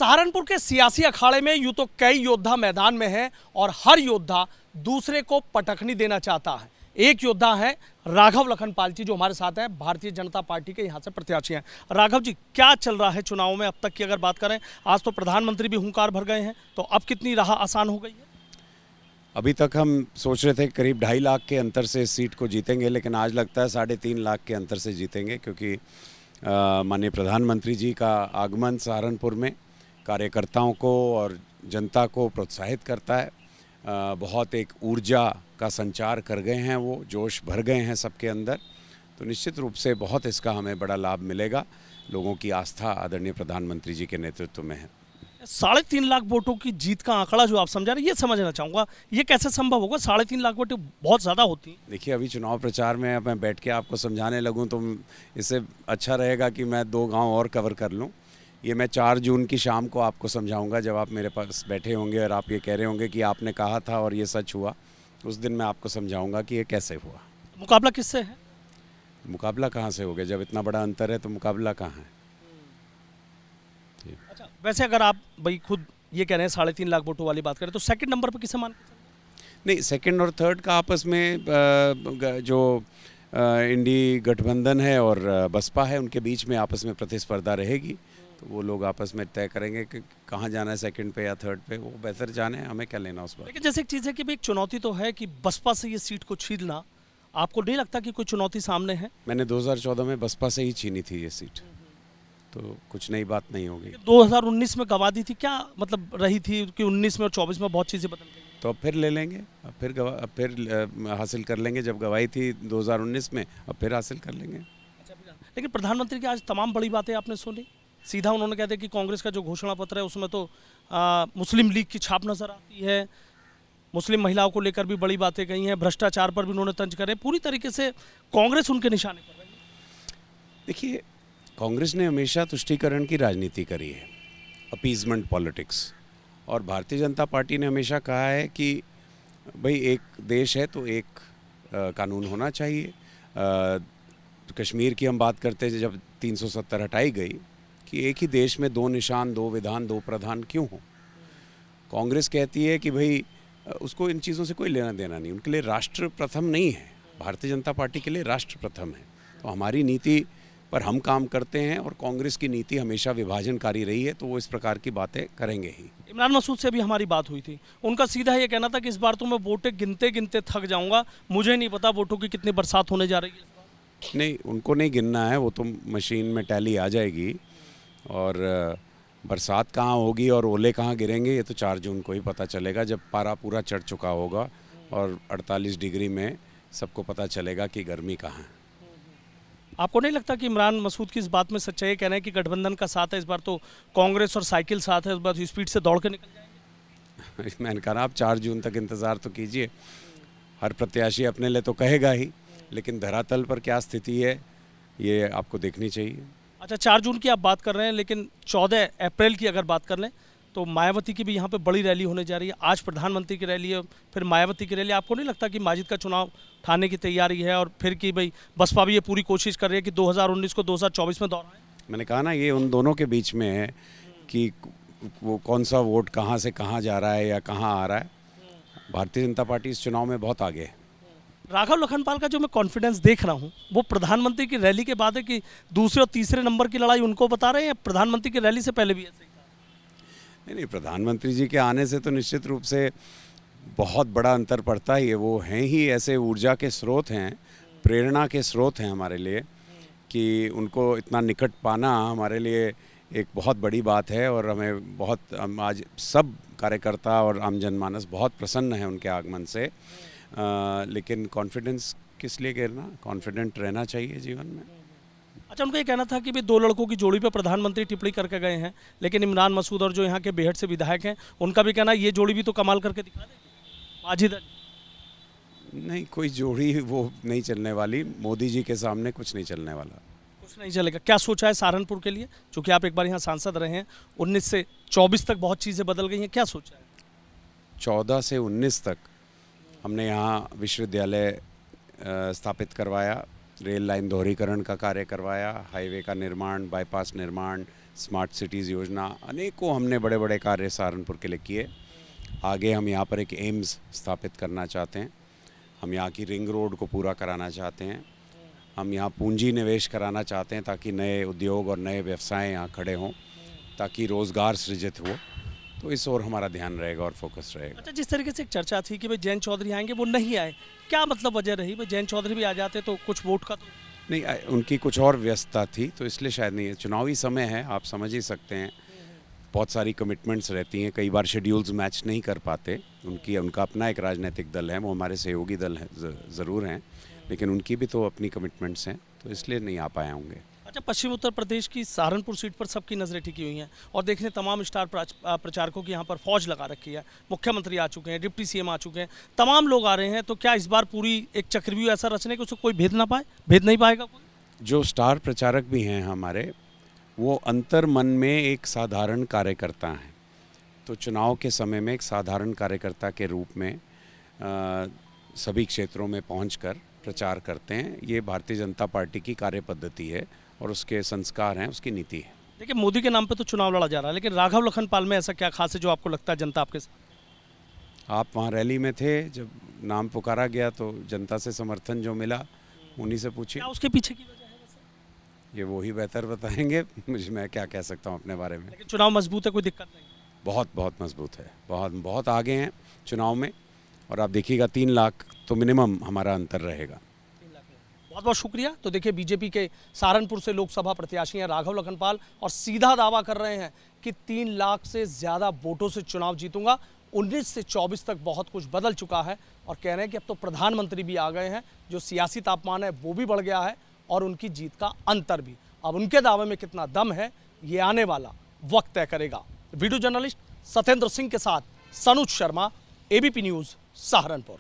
सहारनपुर के सियासी अखाड़े में यूं तो कई योद्धा मैदान में हैं और हर योद्धा दूसरे को पटखनी देना चाहता है। एक योद्धा है राघव लखनपाल जी, जो हमारे साथ हैं, भारतीय जनता पार्टी के यहाँ से प्रत्याशी हैं। राघव जी, क्या चल रहा है चुनाव में अब तक की अगर बात करें? आज तो प्रधानमंत्री भी हुंकार भर गए हैं, तो अब कितनी राह आसान हो गई है? अभी तक हम सोच रहे थे करीब 2.5 लाख के अंतर से इस सीट को जीतेंगे, लेकिन आज लगता है 3.5 लाख के अंतर से जीतेंगे, क्योंकि माननीय प्रधानमंत्री जी का आगमन सहारनपुर में कार्यकर्ताओं को और जनता को प्रोत्साहित करता है। बहुत एक ऊर्जा का संचार कर गए हैं, वो जोश भर गए हैं सबके अंदर, तो निश्चित रूप से बहुत इसका हमें बड़ा लाभ मिलेगा। लोगों की आस्था आदरणीय प्रधानमंत्री जी के नेतृत्व में है। 3.5 लाख वोटों की जीत का आंकड़ा जो आप समझा रहे हैं, ये समझना चाहूँगा, ये कैसे संभव होगा? 3.5 लाख वोटें बहुत ज़्यादा होती हैं। देखिए, अभी चुनाव प्रचार में मैं बैठ के आपको समझाने लगूं तो इससे अच्छा रहेगा कि मैं 2 गांव और कवर कर लूं। ये मैं 4 जून की शाम को आपको समझाऊंगा, जब आप मेरे पास बैठे होंगे और आप ये कह रहे होंगे कि आपने कहा था और ये सच हुआ। उस दिन मैं आपको समझाऊंगा कि ये कैसे हुआ। मुकाबला किससे है? मुकाबला कहाँ से हो गया? जब इतना बड़ा अंतर है तो मुकाबला कहाँ है? अच्छा, वैसे अगर आप भाई खुद ये कह रहे हैं 3.5 लाख वोटों वाली बात करें, तो सेकंड नंबर पर किसे मान? नहीं, सेकंड और थर्ड का आपस में जो इंडी गठबंधन है और बसपा है, उनके बीच में आपस में प्रतिस्पर्धा रहेगी, तो वो लोग आपस में तय करेंगे कि कहाँ जाना है, सेकंड पे या थर्ड पे। वो बेहतर जाने, हमें क्या लेना उस पर। लेकिन जैसे एक चीज़ है कि भाई एक चुनौती तो है कि बसपा से ये सीट को छीनना, आपको नहीं लगता कि कोई चुनौती सामने है? मैंने 2014 में बसपा से ही छीनी थी ये सीट, तो कुछ नई बात नहीं होगी। 2019 में गवा दी थी, क्या मतलब रही थी कि 19 में और 24 में बहुत चीज़ें बदल गई? तो अब फिर ले लेंगे, अब फिर हासिल कर लेंगे। जब गवाई थी 2019 में, अब फिर हासिल कर लेंगे। लेकिन प्रधानमंत्री की आज तमाम बड़ी बातें आपने सुनी। सीधा उन्होंने कहते हैं कि कांग्रेस का जो घोषणा पत्र है उसमें तो मुस्लिम लीग की छाप नजर आती है। मुस्लिम महिलाओं को लेकर भी बड़ी बातें कही हैं, भ्रष्टाचार पर भी उन्होंने तंज करे। पूरी तरीके से कांग्रेस उनके निशाने पर रही है। देखिए, कांग्रेस ने हमेशा तुष्टीकरण की राजनीति करी है, अपीजमेंट पॉलिटिक्स, और भारतीय जनता पार्टी ने हमेशा कहा है कि भाई एक देश है तो एक कानून होना चाहिए। कश्मीर की हम बात करते थे जब 370 हटाई गई, कि एक ही देश में 2 निशान, 2 विधान, 2 प्रधान क्यों हो। कांग्रेस कहती है कि भाई उसको इन चीज़ों से कोई लेना देना नहीं, उनके लिए राष्ट्र प्रथम नहीं है। भारतीय जनता पार्टी के लिए राष्ट्र प्रथम है। तो हमारी नीति पर हम काम करते हैं और कांग्रेस की नीति हमेशा विभाजनकारी रही है, तो वो इस प्रकार की बातें करेंगे ही। इमरान मसूद से भी हमारी बात हुई थी, उनका सीधा ये कहना था कि इस बार तो मैं वोटें गिनते गिनते थक जाऊंगा, मुझे नहीं पता वोटों की कितनी बरसात होने जा रही है। नहीं, उनको नहीं गिनना है, वो तो मशीन में टैली आ जाएगी, और बरसात कहाँ होगी और ओले कहाँ गिरेंगे ये तो 4 जून को ही पता चलेगा, जब पारा पूरा चढ़ चुका होगा और 48 डिग्री में सबको पता चलेगा कि गर्मी कहाँ है। आपको नहीं लगता कि इमरान मसूद की इस बात में सच्चाई कह रहे हैं कि गठबंधन का साथ है, इस बार तो कांग्रेस और साइकिल साथ है, इस बार स्पीड से दौड़ के निकल जाएंगे? मैंने कहा, आप 4 जून तक इंतज़ार तो कीजिए। हर प्रत्याशी अपने लिए तो कहेगा ही, लेकिन धरातल पर क्या स्थिति है ये आपको देखनी चाहिए। अच्छा, 4 जून की आप बात कर रहे हैं, लेकिन 14 अप्रैल की अगर बात कर लें तो मायावती की भी यहाँ पे बड़ी रैली होने जा रही है। आज प्रधानमंत्री की रैली है, फिर मायावती की रैली। आपको नहीं लगता कि माजिद का चुनाव ठाने की तैयारी है, और फिर कि भाई बसपा भी ये पूरी कोशिश कर रही है कि 2019 को 2024 में दोहराएं? मैंने कहा ना, ये उन दोनों के बीच में है कि वो कौन सा वोट कहाँ से कहाँ जा रहा है या कहाँ आ रहा है। भारतीय जनता पार्टी इस चुनाव में बहुत आगे है। राघव लखनपाल का जो मैं कॉन्फिडेंस देख रहा हूँ, वो प्रधानमंत्री की रैली के बाद है कि दूसरे और तीसरे नंबर की लड़ाई उनको बता रहे हैं, प्रधानमंत्री की रैली से पहले भी ऐसे ही था? नहीं, प्रधानमंत्री जी के आने से तो निश्चित रूप से बहुत बड़ा अंतर पड़ता ही है। वो हैं ही ऐसे ऊर्जा के स्रोत हैं, प्रेरणा के स्रोत हैं हमारे लिए, कि उनको इतना निकट पाना हमारे लिए एक बहुत बड़ी बात है, और हम आज सब कार्यकर्ता और आम जनमानस बहुत प्रसन्न है उनके आगमन से। लेकिन कॉन्फिडेंस किस लिए गिरना, कॉन्फिडेंट रहना चाहिए जीवन में। अच्छा, उनका ये कहना था कि भाई 2 लड़कों की जोड़ी पे प्रधानमंत्री टिप्पणी करके गए हैं, लेकिन इमरान मसूद और जो यहाँ के बेहट से विधायक हैं, उनका भी कहना ये जोड़ी भी तो कमाल करके दिखा देगी। माजिद नहीं, कोई जोड़ी वो नहीं चलने वाली। मोदी जी के सामने कुछ नहीं चलने वाला। कुछ नहीं चलेगा। क्या सोचा है सहारनपुर के लिए, चूँकि आप एक बार यहाँ सांसद रहे हैं? 19 से 24 तक बहुत चीज़ें बदल गई हैं, क्या सोचा है? 14 से 19 तक हमने यहाँ विश्वविद्यालय स्थापित करवाया, रेल लाइन दोहरीकरण का कार्य करवाया, हाईवे का निर्माण, बाईपास निर्माण, स्मार्ट सिटीज़ योजना, अनेकों हमने बड़े बड़े कार्य सहारनपुर के लिए किए। आगे हम यहाँ पर एक एम्स स्थापित करना चाहते हैं, हम यहाँ की रिंग रोड को पूरा कराना चाहते हैं, हम यहाँ पूंजी निवेश कराना चाहते हैं ताकि नए उद्योग और नए व्यवसाय यहाँ खड़े हों, ताकि रोज़गार सृजित हो। तो इस ओर हमारा ध्यान रहेगा और फोकस रहेगा। अच्छा, जिस तरीके से एक चर्चा थी कि भाई जयंत चौधरी आएंगे, वो नहीं आए, क्या मतलब वजह रही? भाई जयंत चौधरी भी आ जाते तो कुछ वोट का तो नहीं, उनकी कुछ और व्यस्तता थी तो इसलिए शायद नहीं है। चुनावी समय है, आप समझ ही सकते हैं, बहुत सारी कमिटमेंट्स रहती हैं, कई बार शेड्यूल्स मैच नहीं कर पाते। उनका अपना एक राजनीतिक दल है, वो हमारे सहयोगी दल हैं ज़रूर हैं, लेकिन उनकी भी तो अपनी कमिटमेंट्स हैं, तो इसलिए नहीं आ पाए होंगे। अच्छा, पश्चिम उत्तर प्रदेश की सहारनपुर सीट पर सबकी नज़रें टिकी हुई हैं और देखने तमाम स्टार प्रचारकों की यहाँ पर फौज लगा रखी है। मुख्यमंत्री आ चुके हैं, डिप्टी सीएम आ चुके हैं, तमाम लोग आ रहे हैं। तो क्या इस बार पूरी एक चक्रव्यूह ऐसा रचने कि उसको कोई भेद नहीं पाएगा कोई? जो स्टार प्रचारक भी हैं हमारे, वो अंतर मन में एक साधारण कार्यकर्ता हैं। तो चुनाव के समय में एक साधारण कार्यकर्ता के रूप में सभी क्षेत्रों में पहुंचकर प्रचार करते हैं। ये भारतीय जनता पार्टी की कार्य पद्धति है और उसके संस्कार हैं, उसकी नीति है। देखिए, मोदी के नाम पे तो चुनाव लड़ा जा रहा है, लेकिन राघव लखनपाल में ऐसा क्या खास है जो आपको लगता है जनता आपके साथ? आप वहाँ रैली में थे, जब नाम पुकारा गया तो जनता से समर्थन जो मिला उन्हीं से पूछिए। क्या उसके पीछे की वजह है वैसे? ये वो ही बेहतर बताएंगे, मैं क्या कह सकता हूँ अपने बारे में। लेकिन चुनाव मजबूत है, कोई दिक्कत नहीं? बहुत मजबूत है, बहुत आगे हैं चुनाव में, और आप देखिएगा 3 लाख तो मिनिमम हमारा अंतर रहेगा। बहुत बहुत शुक्रिया। तो देखिए, बीजेपी के सहारनपुर से लोकसभा प्रत्याशी हैं राघव लखनपाल और सीधा दावा कर रहे हैं कि 3 लाख से ज़्यादा वोटों से चुनाव जीतूंगा। 19 से 24 तक बहुत कुछ बदल चुका है और कह रहे हैं कि अब तो प्रधानमंत्री भी आ गए हैं, जो सियासी तापमान है वो भी बढ़ गया है और उनकी जीत का अंतर भी। अब उनके दावे में कितना दम है, ये आने वाला वक्त तय करेगा। वीडियो जर्नलिस्ट सत्येंद्र सिंह के साथ सनुज शर्मा, ABP न्यूज़, सहारनपुर।